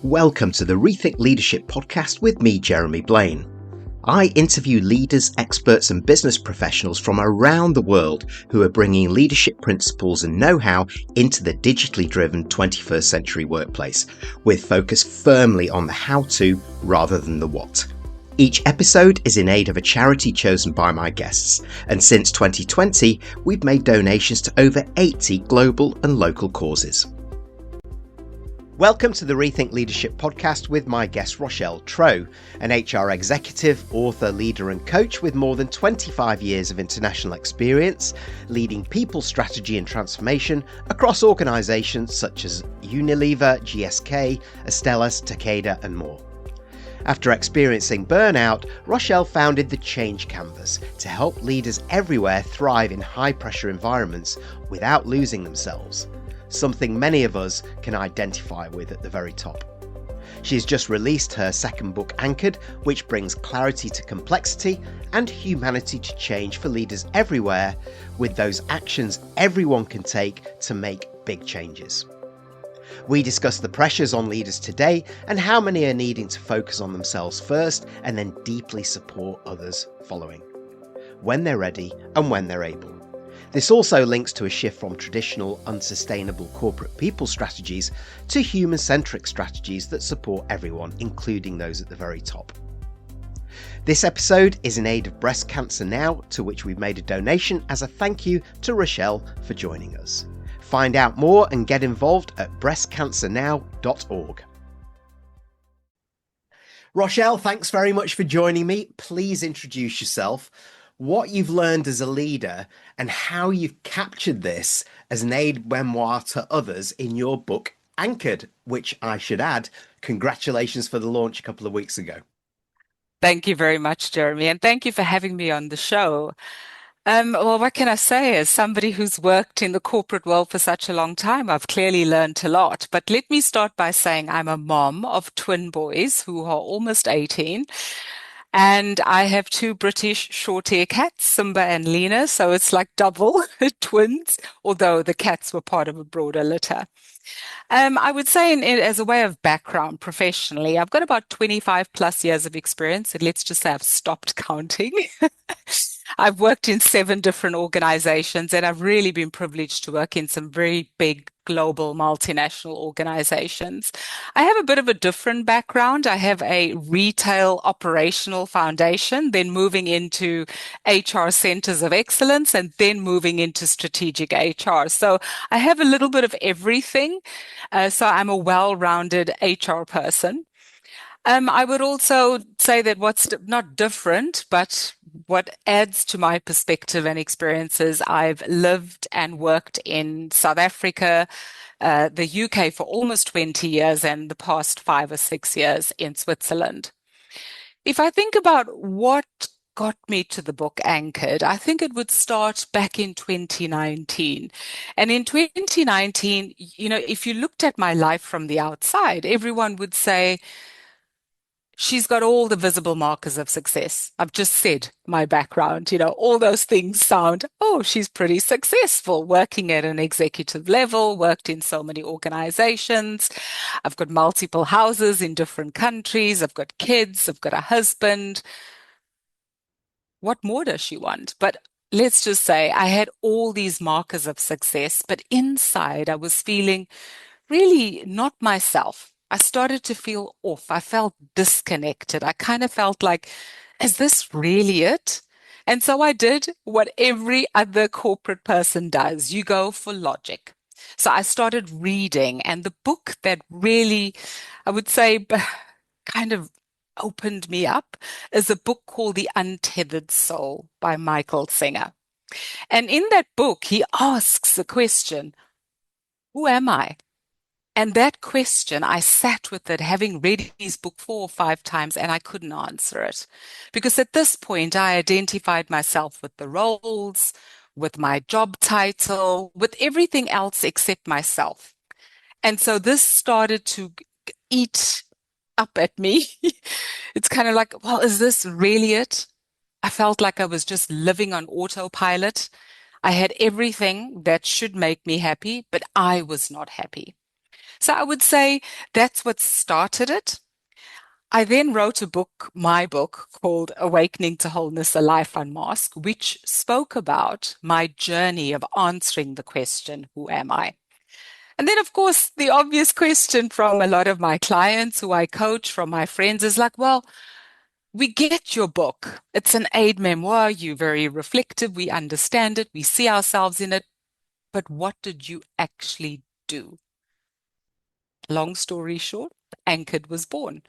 Welcome to the Rethink Leadership podcast with me, Jeremy Blaine. I interview leaders, experts and business professionals from around the world who are bringing leadership principles and know-how into the digitally driven 21st century workplace, with focus firmly on the how-to rather than the what. Each episode is in aid of a charity chosen by my guests, and since 2020, we've made donations to over 80 global and local causes. Welcome to the Rethink Leadership podcast with my guest Rochelle Trow, an HR executive, author, leader and coach with more than 25 years of international experience, leading people strategy and transformation across organisations such as Unilever, GSK, Astellas, Takeda and more. After experiencing burnout, Rochelle founded the Change Canvas to help leaders everywhere thrive in high-pressure environments without losing themselves. Something many of us can identify with at the very top. She has just released her second book, Anchored, which brings clarity to complexity and humanity to change for leaders everywhere, with those actions everyone can take to make big changes. We discuss the pressures on leaders today and how many are needing to focus on themselves first and then deeply support others following, when they're ready and when they're able. This also links to a shift from traditional unsustainable corporate people strategies to human-centric strategies that support everyone, including those at the very top. This episode is in aid of Breast Cancer Now, to which we've made a donation as a thank you to Rochelle for joining us. Find out more and get involved at breastcancernow.org. Rochelle, thanks very much for joining me. Please introduce yourself, what you've learned as a leader, and how you've captured this as an aid memoir to others in your book, Anchored, which I should add, congratulations for the launch a couple of weeks ago. Thank you very much, Jeremy, and thank you for having me on the show. Well, what can I say? As somebody who's worked in the corporate world for such a long time, I've clearly learned a lot. But let me start by saying I'm a mom of twin boys who are almost 18. And I have two British short-hair cats, Simba and Lena, so it's like double twins, although the cats were part of a broader litter. I would say as a way of background professionally, I've got about 25 plus years of experience, and let's just say I've stopped counting. I've worked in 7 different organizations, and I've really been privileged to work in some very big global multinational organizations. I have a bit of a different background. I have a retail operational foundation, then moving into HR centers of excellence, and then moving into strategic HR. So I have a little bit of everything. So I'm a well-rounded HR person. I would also say that what's not different, but what adds to my perspective and experiences, I've lived and worked in South Africa, the UK for almost 20 years, and the past 5 or 6 years in Switzerland. If I think about what got me to the book Anchored, I think it would start back in 2019. And in 2019, if you looked at my life from the outside, everyone would say, she's got all the visible markers of success. I've just said my background, all those things sound, oh, she's pretty successful, working at an executive level, worked in so many organizations. I've got multiple houses in different countries. I've got kids. I've got a husband. What more does she want? But let's just say I had all these markers of success, but inside I was feeling really not myself. I started to feel off. I felt disconnected. I kind of felt like, is this really it? And so I did what every other corporate person does. You go for logic. So I started reading, and the book that really, I would say, kind of opened me up is a book called The Untethered Soul by Michael Singer. And in that book, he asks the question, who am I? And that question, I sat with it, having read his book 4 or 5 times, and I couldn't answer it. Because at this point, I identified myself with the roles, with my job title, with everything else except myself. And so this started to eat up at me. It's kind of like, well, is this really it? I felt like I was just living on autopilot. I had everything that should make me happy, but I was not happy. So I would say that's what started it. I then wrote a book, my book, called Awakening to Wholeness, A Life Unmasked, which spoke about my journey of answering the question, who am I? And then, of course, the obvious question from a lot of my clients who I coach, from my friends, is like, well, we get your book. It's an aid memoir. You're very reflective. We understand it. We see ourselves in it. But what did you actually do? Long story short, Anchored was born.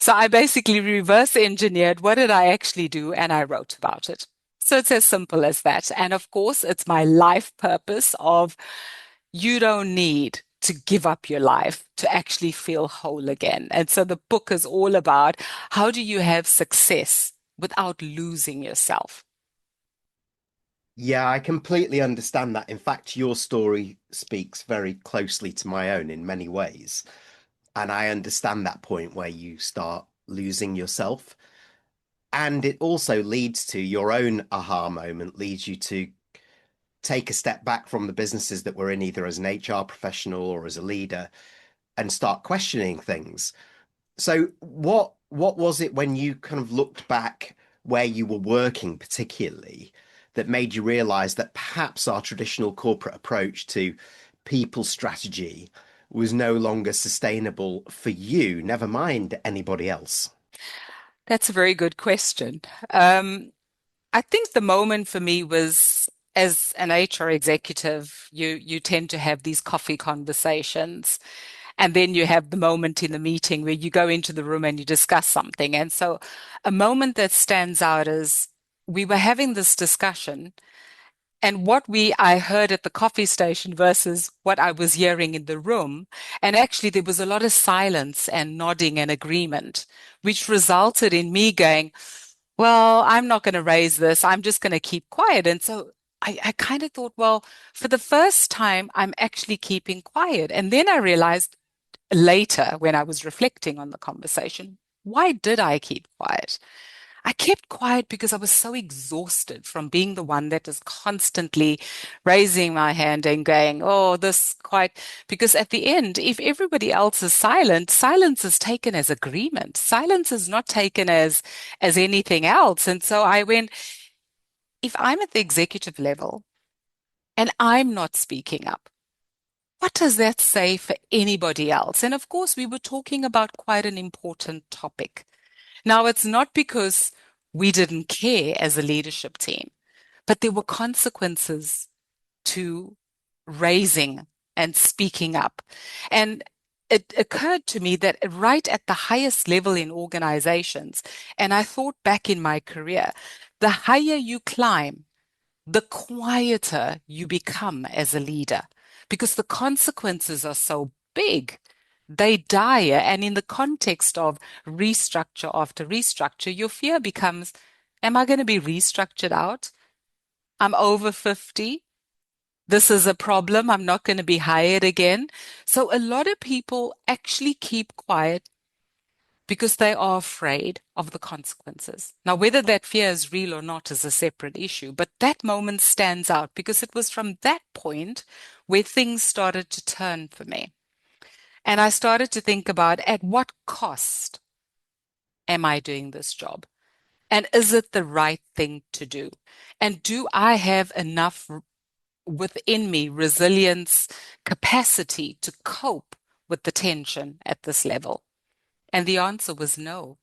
So I basically reverse engineered what did I actually do, and I wrote about it. So it's as simple as that. And of course, it's my life purpose of you don't need to give up your life to actually feel whole again. And so the book is all about how do you have success without losing yourself? Yeah, I completely understand that. In fact, your story speaks very closely to my own in many ways. And I understand that point where you start losing yourself. And it also leads to your own aha moment, leads you to take a step back from the businesses that we're in, either as an HR professional or as a leader, and start questioning things. So what was it when you kind of looked back where you were working particularly that made you realize that perhaps our traditional corporate approach to people strategy was no longer sustainable for you, never mind anybody else? That's a very good question. Um, I think the moment for me was as an HR executive, you tend to have these coffee conversations. And then you have the moment in the meeting where you go into the room and you discuss something. And so a moment that stands out is we were having this discussion and what I heard at the coffee station versus what I was hearing in the room. And actually there was a lot of silence and nodding and agreement, which resulted in me going, well, I'm not going to raise this. I'm just going to keep quiet. And so I kind of thought, well, for the first time, I'm actually keeping quiet. And then I realized later when I was reflecting on the conversation, why did I keep quiet? I kept quiet because I was so exhausted from being the one that is constantly raising my hand and going, oh, this quite, because at the end, if everybody else is silent, silence is taken as agreement. Silence is not taken as anything else. And so I went, if I'm at the executive level and I'm not speaking up, what does that say for anybody else? And of course, we were talking about quite an important topic. Now, it's not because we didn't care as a leadership team, but there were consequences to raising and speaking up. And it occurred to me that right at the highest level in organizations, and I thought back in my career, the higher you climb, the quieter you become as a leader because the consequences are so big. They dire. And in the context of restructure after restructure, your fear becomes, am I going to be restructured out? I'm over 50. This is a problem. I'm not going to be hired again. So a lot of people actually keep quiet because they are afraid of the consequences. Now, whether that fear is real or not is a separate issue, but that moment stands out because it was from that point where things started to turn for me. And I started to think about at what cost am I doing this job? And is it the right thing to do? And do I have enough within me resilience, capacity to cope with the tension at this level? And the answer was no.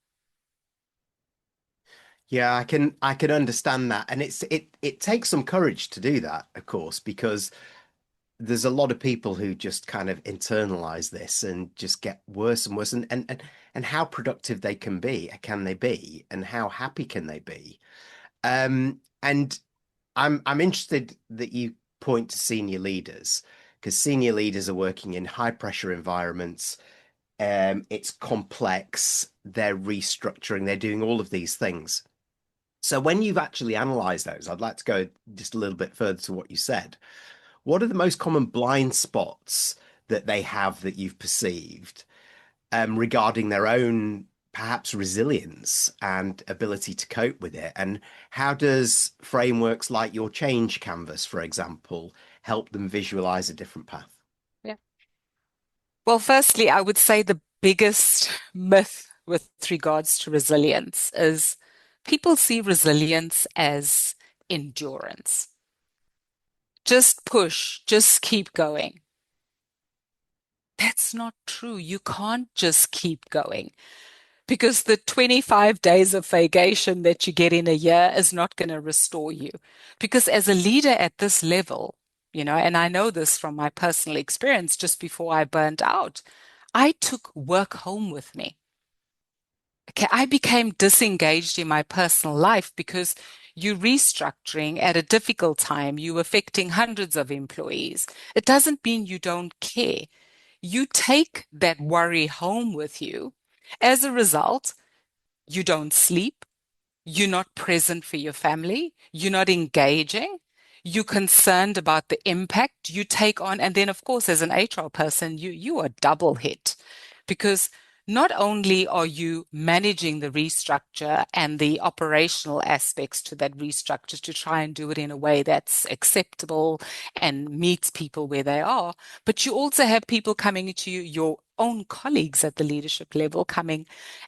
Yeah, I can understand that. And it takes some courage to do that, of course, because there's a lot of people who just kind of internalize this and just get worse and worse and how productive they can they be, and how happy can they be? And I'm interested that you point to senior leaders because senior leaders are working in high pressure environments. It's complex, they're restructuring, they're doing all of these things. So when you've actually analyzed those, I'd like to go just a little bit further to what you said. What are the most common blind spots that they have that you've perceived regarding their own perhaps resilience and ability to cope with it? And how does frameworks like your change canvas, for example, help them visualize a different path? Yeah. Well, firstly, I would say the biggest myth with regards to resilience is people see resilience as endurance. Just push, just keep going. That's not true. You can't just keep going because the 25 days of vacation that you get in a year is not going to restore you. Because as a leader at this level, and I know this from my personal experience just before I burnt out, I took work home with me. Okay, I became disengaged in my personal life because you're restructuring at a difficult time, you're affecting hundreds of employees. It doesn't mean you don't care. You take that worry home with you. As a result, you don't sleep. You're not present for your family. You're not engaging. You're concerned about the impact you take on. And then, of course, as an HR person, you are double hit because not only are you managing the restructure and the operational aspects to that restructure to try and do it in a way that's acceptable and meets people where they are, but you also have people coming to you, your own colleagues at the leadership level, coming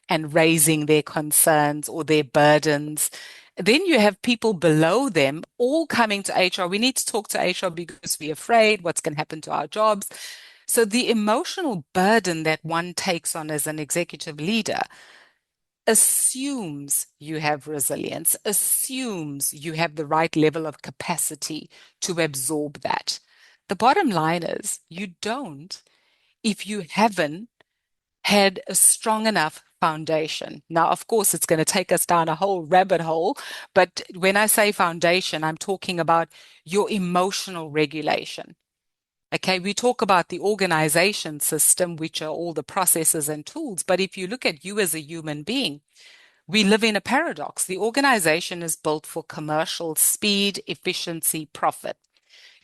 and raising their concerns or their burdens. Then you have people below them all coming to HR. We need to talk to HR because we're afraid what's going to happen to our jobs. So the emotional burden that one takes on as an executive leader assumes you have resilience, assumes you have the right level of capacity to absorb that. The bottom line is you don't if you haven't had a strong enough foundation. Now, of course, it's going to take us down a whole rabbit hole, but when I say foundation, I'm talking about your emotional regulation. Okay, we talk about the organization system, which are all the processes and tools. But if you look at you as a human being, we live in a paradox. The organization is built for commercial speed, efficiency, profit.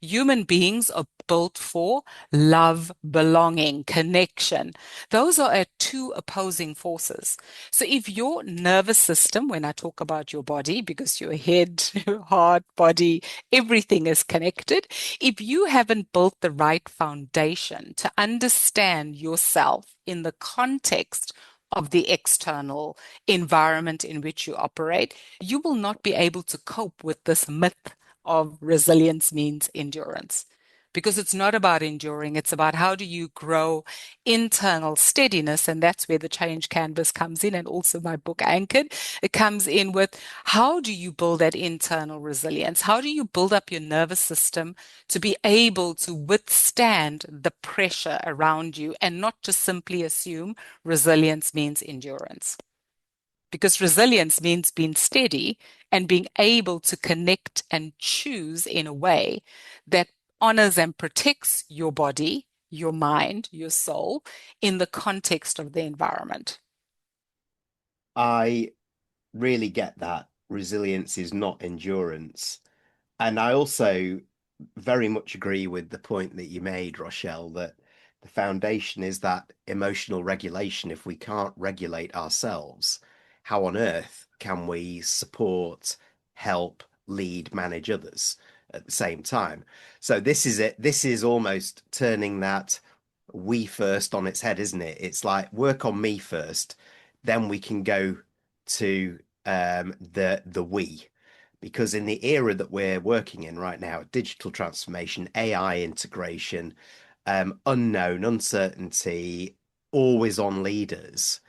Human beings are built for love, belonging, connection. Those are two opposing forces. So if your nervous system, when I talk about your body, because your head, your heart, body, everything is connected, if you haven't built the right foundation to understand yourself in the context of the external environment in which you operate, you will not be able to cope with this myth of resilience means endurance. Because it's not about enduring, it's about how do you grow internal steadiness. And that's where the change canvas comes in. And also my book Anchored, it comes in with how do you build that internal resilience? How do you build up your nervous system to be able to withstand the pressure around you and not just simply assume resilience means endurance? Because resilience means being steady and being able to connect and choose in a way that honors and protects your body, your mind, your soul in the context of the environment. I really get that resilience is not endurance. And I also very much agree with the point that you made, Rochelle, that the foundation is that emotional regulation. If we can't regulate ourselves, how on earth can we support, help, lead, manage others at the same time? So this is it. This is almost turning that we first on its head, isn't it? It's like work on me first, then we can go to the we, because in the era that we're working in right now, digital transformation, AI integration, unknown, uncertainty, always on leaders,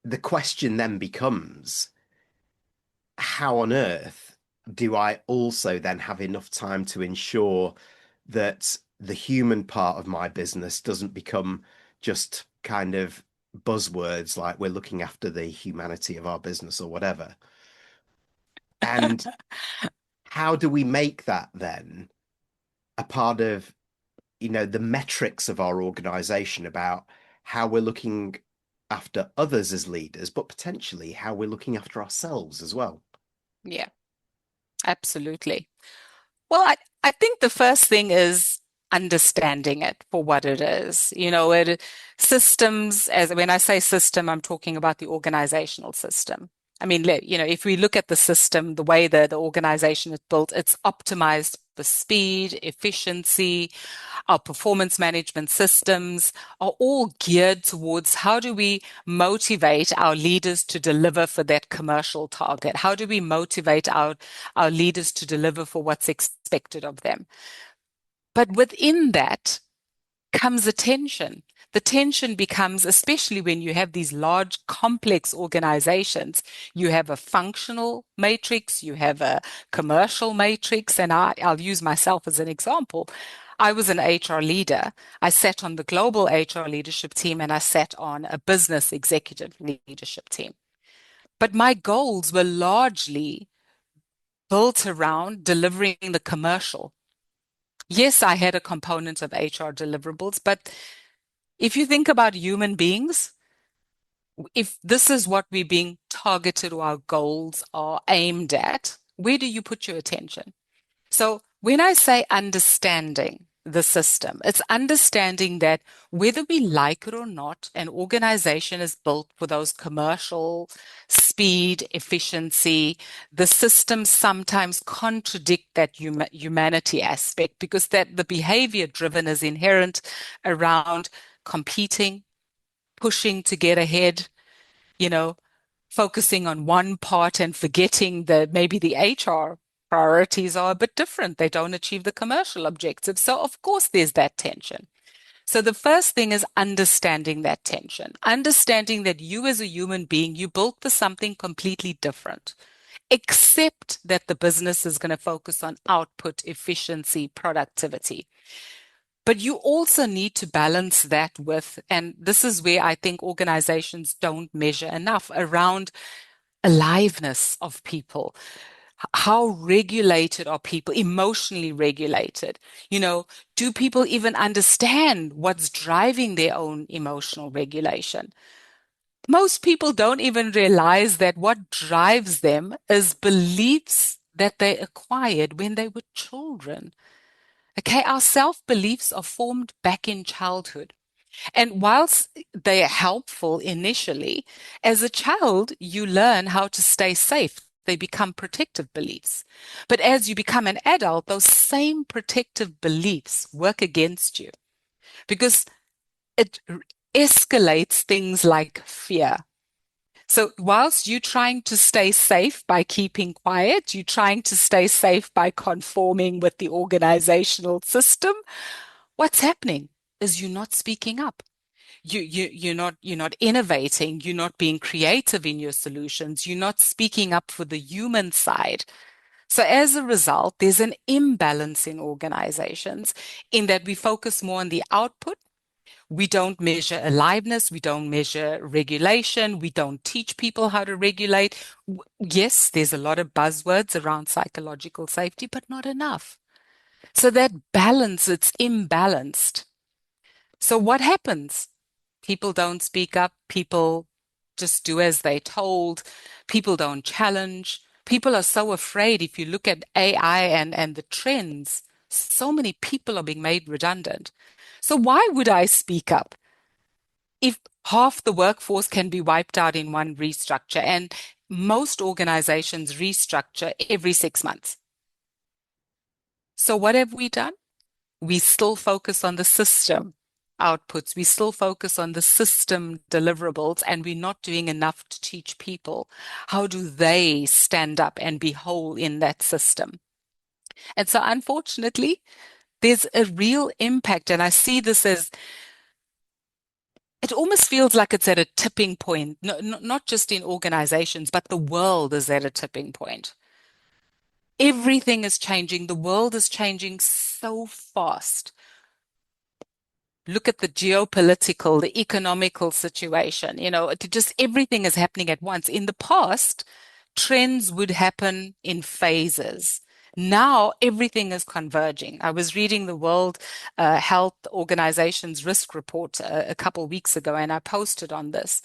the question then becomes, how on earth do I also then have enough time to ensure that the human part of my business doesn't become just kind of buzzwords like we're looking after the humanity of our business or whatever? And how do we make that then a part of, the metrics of our organization about how we're looking after others as leaders, but potentially how we're looking after ourselves as well? Yeah, absolutely. Well, I think the first thing is understanding it for what it is. Systems, as when I say system, I'm talking about the organizational system. I mean, if we look at the system, the way the organization is built, it's optimized for speed, efficiency. Our performance management systems are all geared towards how do we motivate our leaders to deliver for that commercial target? How do we motivate our leaders to deliver for what's expected of them? But within that comes a tension. The tension becomes, especially when you have these large, complex organizations, you have a functional matrix, you have a commercial matrix, and I'll use myself as an example. I was an HR leader. I sat on the global HR leadership team and I sat on a business executive leadership team. But my goals were largely built around delivering the commercial. Yes, I had a component of HR deliverables, but if you think about human beings, if this is what we're being targeted or our goals are aimed at, where do you put your attention? So when I say understanding the system, it's understanding that whether we like it or not, an organization is built for those commercial speed, efficiency. The systems sometimes contradict that humanity aspect because that the behavior driven is inherent around competing, pushing to get ahead, you know, focusing on one part and forgetting that maybe the HR priorities are a bit different. They don't achieve the commercial objectives. So, of course, there's that tension. So, the first thing is understanding that tension, understanding that you as a human being, you built for something completely different, except that the business is going to focus on output, efficiency, productivity. But you also need to balance that with, and this is where I think organizations don't measure enough around aliveness of people. How regulated are people, emotionally regulated? Do people even understand what's driving their own emotional regulation? Most people don't even realize that what drives them is beliefs that they acquired when they were children. Okay, our self-beliefs are formed back in childhood. And whilst they are helpful initially, as a child, you learn how to stay safe. They become protective beliefs. But as you become an adult, those same protective beliefs work against you because it escalates things like fear. So whilst you're trying to stay safe by keeping quiet, you're trying to stay safe by conforming with the organizational system, what's happening is you're not speaking up. You're not innovating, you're not being creative in your solutions, you're not speaking up for the human side. So as a result, there's an imbalance in organizations in that we focus more on the output. We don't measure aliveness. We don't measure regulation. We don't teach people how to regulate. Yes, there's a lot of buzzwords around psychological safety, but not enough. So that balance, it's imbalanced. So what happens? People don't speak up. People just do as they're told. People don't challenge. People are so afraid. If you look at AI and the trends, so many people are being made redundant. So why would I speak up if half the workforce can be wiped out in one restructure? And most organizations restructure every 6 months. So what have we done? We still focus on the system outputs. We still focus on the system deliverables, and we're not doing enough to teach people how do they stand up and be whole in that system. And so unfortunately, there's a real impact. And I see this as it almost feels like it's at a tipping point, not just in organizations, but the world is at a tipping point. Everything is changing. The world is changing so fast. Look at the geopolitical, the economical situation. Just everything is happening at once. In the past, trends would happen in phases. Now everything is converging. I was reading the World Health Organization's risk report a couple of weeks ago, and I posted on this.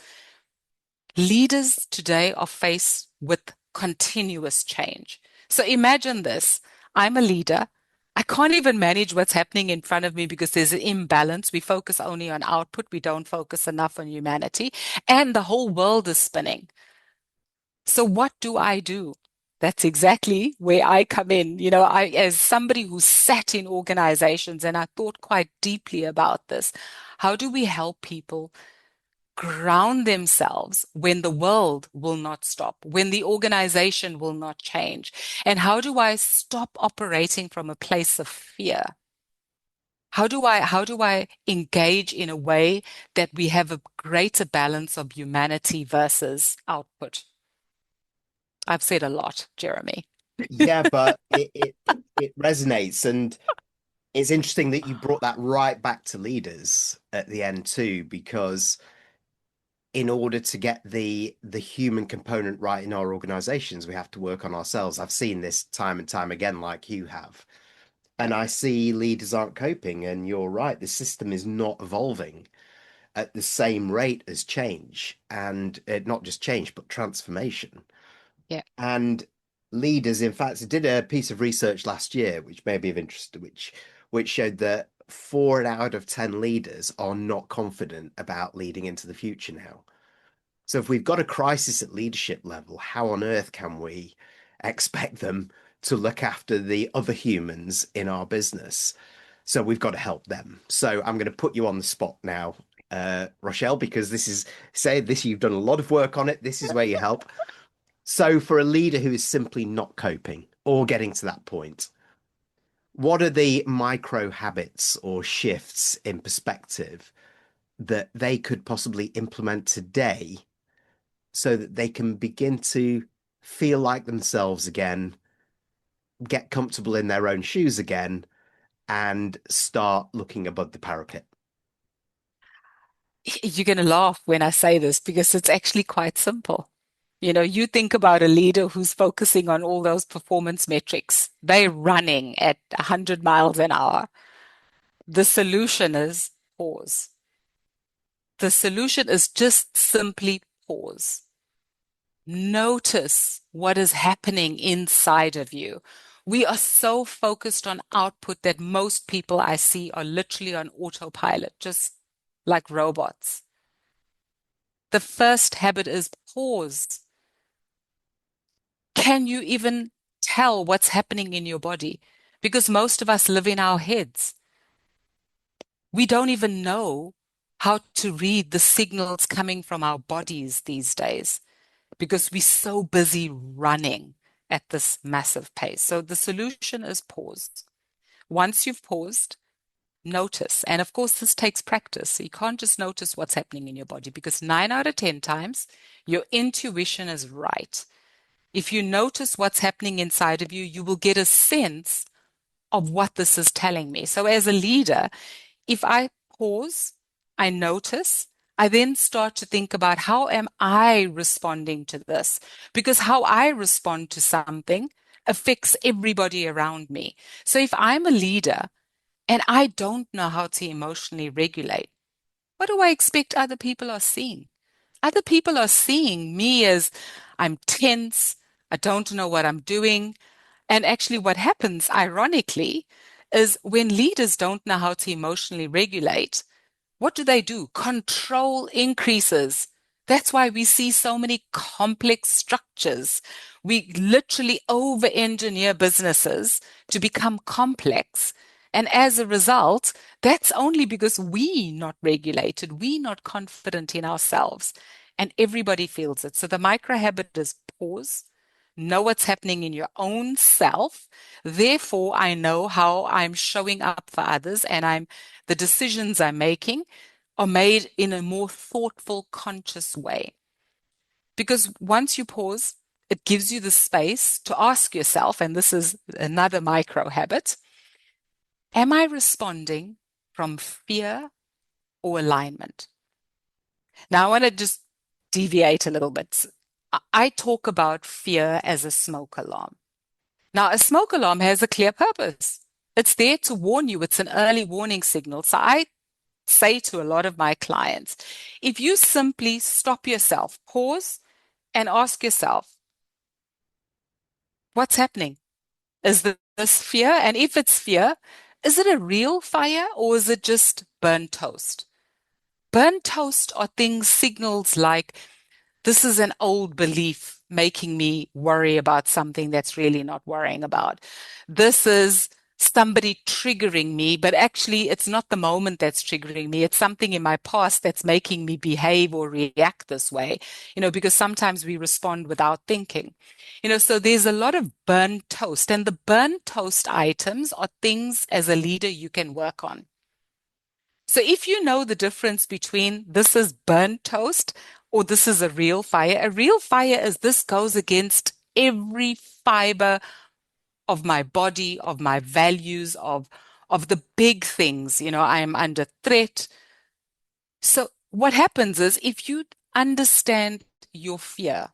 Leaders today are faced with continuous change. So imagine this. I'm a leader. I can't even manage what's happening in front of me because there's an imbalance. We focus only on output. We don't focus enough on humanity. And the whole world is spinning. So what do I do? That's exactly where I come in. As somebody who sat in organizations and I thought quite deeply about this, how do we help people ground themselves when the world will not stop, when the organization will not change? And how do I stop operating from a place of fear? How do I engage in a way that we have a greater balance of humanity versus output? I've said a lot, Jeremy. Yeah, but it resonates, and it's interesting that you brought that right back to leaders at the end too, because in order to get the human component right in our organizations, we have to work on ourselves. I've seen this time and time again, like you have. And I see leaders aren't coping, and you're right, the system is not evolving at the same rate as change, and not just change, but transformation. Yeah. And leaders, in fact, I did a piece of research last year, which may be of interest, which showed that 4 out of 10 leaders are not confident about leading into the future now. So if we've got a crisis at leadership level, how on earth can we expect them to look after the other humans in our business? So we've got to help them. So I'm going to put you on the spot now, Rochelle, because you've done a lot of work on it. This is where you help. So for a leader who is simply not coping or getting to that point, what are the micro habits or shifts in perspective that they could possibly implement today so that they can begin to feel like themselves again, get comfortable in their own shoes again, and start looking above the parapet? You're going to laugh when I say this because it's actually quite simple. You think about a leader who's focusing on all those performance metrics. They're running at 100 miles an hour. The solution is pause. The solution is just simply pause. Notice what is happening inside of you. We are so focused on output that most people I see are literally on autopilot, just like robots. The first habit is pause. Can you even tell what's happening in your body? Because most of us live in our heads. We don't even know how to read the signals coming from our bodies these days because we're so busy running at this massive pace. So the solution is pause. Once you've paused, notice. And of course, this takes practice. So you can't just notice what's happening in your body because 9 out of 10 times your intuition is right. If you notice what's happening inside of you, you will get a sense of what this is telling me. So as a leader, if I pause, I notice, I then start to think about how am I responding to this? Because how I respond to something affects everybody around me. So if I'm a leader and I don't know how to emotionally regulate, what do I expect other people are seeing? Other people are seeing me as I'm tense, I don't know what I'm doing. And actually, what happens, ironically, is when leaders don't know how to emotionally regulate, what do? Control increases. That's why we see so many complex structures. We literally over-engineer businesses to become complex. And as a result, that's only because we not regulated, we not confident in ourselves. And everybody feels it. So the micro habit is pause, know what's happening in your own self. Therefore, I know how I'm showing up for others and the decisions I'm making are made in a more thoughtful, conscious way. Because once you pause, it gives you the space to ask yourself, and this is another micro habit, am I responding from fear or alignment? Now, I want to just deviate a little bit. I talk about fear as a smoke alarm. Now, a smoke alarm has a clear purpose. It's there to warn you. It's an early warning signal. So I say to a lot of my clients, if you simply stop yourself, pause, and ask yourself, what's happening? Is this fear? And if it's fear, is it a real fire or is it just burnt toast? Burnt toast are things, signals like this is an old belief making me worry about something that's really not worrying about. This is somebody triggering me, but actually it's not the moment that's triggering me. It's something in my past that's making me behave or react this way, because sometimes we respond without thinking. So there's a lot of burnt toast, and the burnt toast items are things as a leader you can work on. So if you know the difference between this is burnt toast or this is a real fire is this goes against every fiber of my body, of my values, of the big things. I am under threat. So what happens is if you understand your fear,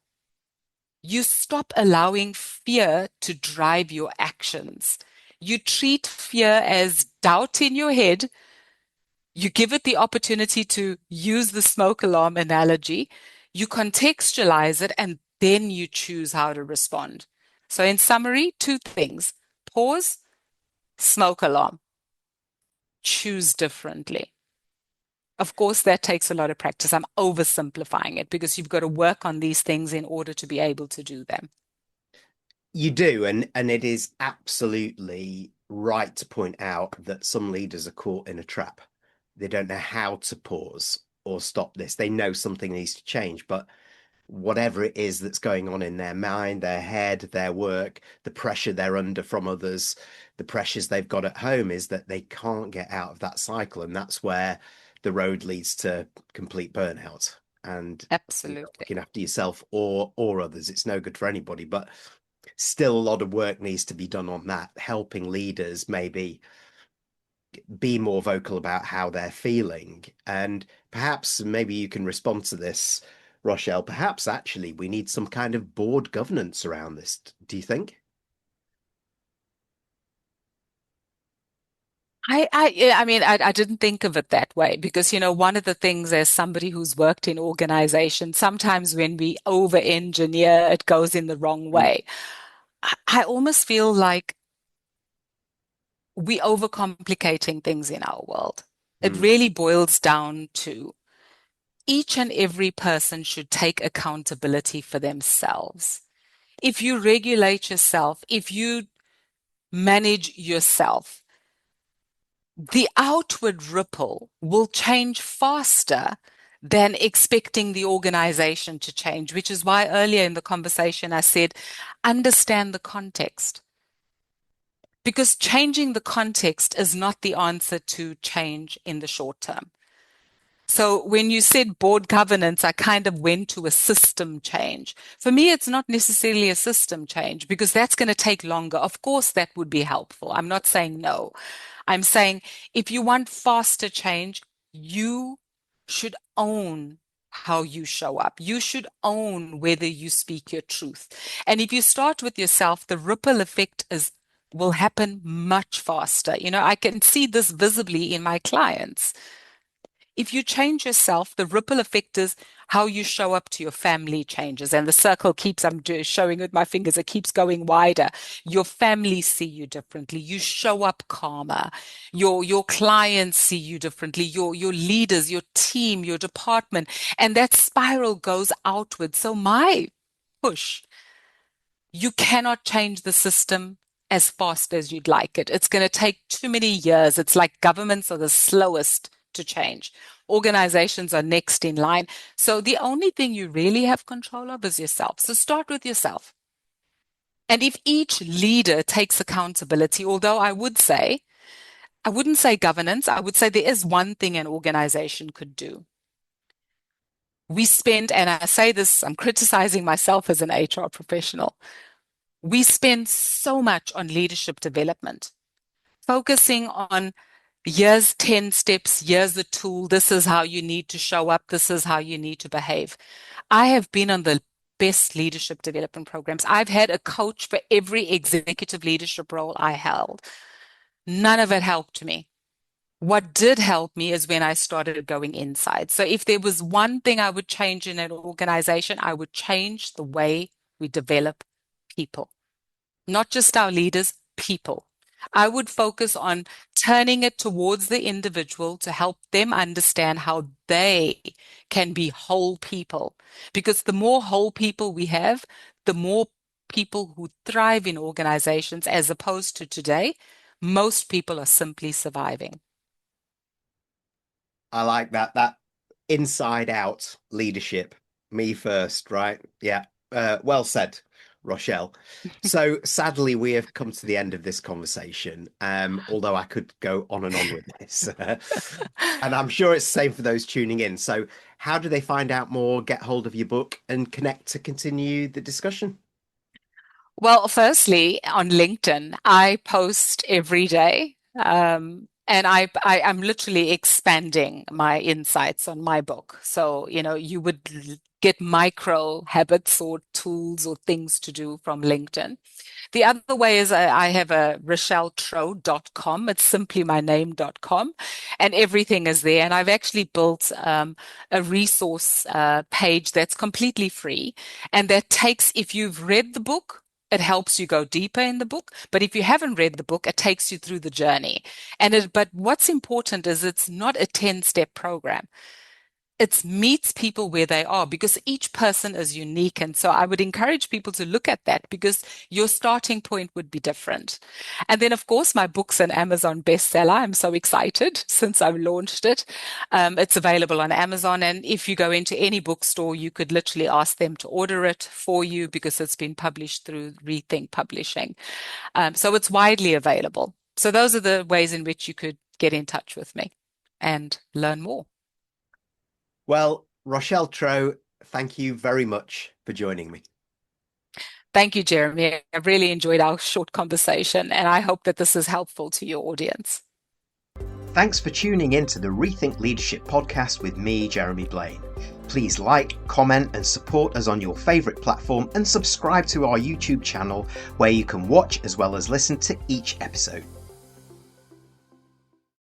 you stop allowing fear to drive your actions. You treat fear as doubt in your head. You give it the opportunity to use the smoke alarm analogy. You contextualize it, and then you choose how to respond. So, in summary, two things: pause, smoke alarm, choose differently. Of course, that takes a lot of practice. I'm oversimplifying it because you've got to work on these things in order to be able to do them. You do, and it is absolutely right to point out that some leaders are caught in a trap. They don't know how to pause or stop this. They know something needs to change, but whatever it is that's going on in their mind, their head, their work, the pressure they're under from others, the pressures they've got at home is that they can't get out of that cycle. And that's where the road leads to complete burnout. And you're not Absolutely. looking after yourself or others. It's no good for anybody. But still a lot of work needs to be done on that, helping leaders maybe be more vocal about how they're feeling. And perhaps maybe you can respond to this, Rochelle. Perhaps actually we need some kind of board governance around this. Do you think? Yeah, I mean, I didn't think of it that way because, one of the things as somebody who's worked in organization, sometimes when we over-engineer, it goes in the wrong Mm, way. I almost feel like we overcomplicating things in our world. It mm, really boils down to each and every person should take accountability for themselves. If you regulate yourself, if you manage yourself, the outward ripple will change faster than expecting the organization to change, which is why earlier in the conversation I said, understand the context. Because changing the context is not the answer to change in the short term. So when you said board governance, I kind of went to a system change. For me, it's not necessarily a system change because that's going to take longer. Of course, that would be helpful. I'm not saying no. I'm saying if you want faster change, you should own how you show up. You should own whether you speak your truth. And if you start with yourself, the ripple effect will happen much faster. I can see this visibly in my clients. If you change yourself, the ripple effect is how you show up to your family changes. And the circle keeps, I'm showing with my fingers, it keeps going wider. Your family see you differently. You show up calmer. Your clients see you differently. Your leaders, your team, your department. And that spiral goes outward. So my push, you cannot change the system as fast as you'd like it. It's going to take too many years. It's like governments are the slowest to change. Organizations are next in line. So the only thing you really have control of is yourself. So start with yourself. And if each leader takes accountability, although I wouldn't say governance, I would say there is one thing an organization could do. We spend, and I say this, I'm criticizing myself as an HR professional. We spend so much on leadership development, focusing on here's 10 steps, here's the tool, this is how you need to show up, this is how you need to behave. I have been on the best leadership development programs. I've had a coach for every executive leadership role I held. None of it helped me. What did help me is when I started going inside. So if there was one thing I would change in an organization, I would change the way we develop people, not just our leaders, people. I would focus on turning it towards the individual to help them understand how they can be whole people. Because the more whole people we have, the more people who thrive in organizations, as opposed to today, most people are simply surviving. I like that inside out leadership. Me first, right? Yeah. Well said, Rochelle. So sadly, we have come to the end of this conversation. Although I could go on and on with this. And I'm sure it's the same for those tuning in. So how do they find out more, get hold of your book, and connect to continue the discussion? Well, firstly, on LinkedIn, I post every day. And I'm literally expanding my insights on my book. So, you would get micro habits or tools or things to do from LinkedIn. The other way is I have a RochelleTrow.com. It's simply my name.com, and everything is there. And I've actually built a resource page that's completely free, and that takes, if you've read the book, it helps you go deeper in the book. But if you haven't read the book, it takes you through the journey. But what's important is it's not a 10-step program. It meets people where they are, because each person is unique. And so I would encourage people to look at that, because your starting point would be different. And then, of course, my book's an Amazon bestseller. I'm so excited since I've launched it. It's available on Amazon. And if you go into any bookstore, you could literally ask them to order it for you, because it's been published through Rethink Publishing. So it's widely available. So those are the ways in which you could get in touch with me and learn more. Well, Rochelle Trow, thank you very much for joining me. Thank you, Jeremy. I really enjoyed our short conversation, and I hope that this is helpful to your audience. Thanks for tuning in to the Rethink Leadership podcast with me, Jeremy Blaine. Please like, comment, and support us on your favourite platform, and subscribe to our YouTube channel, where you can watch as well as listen to each episode.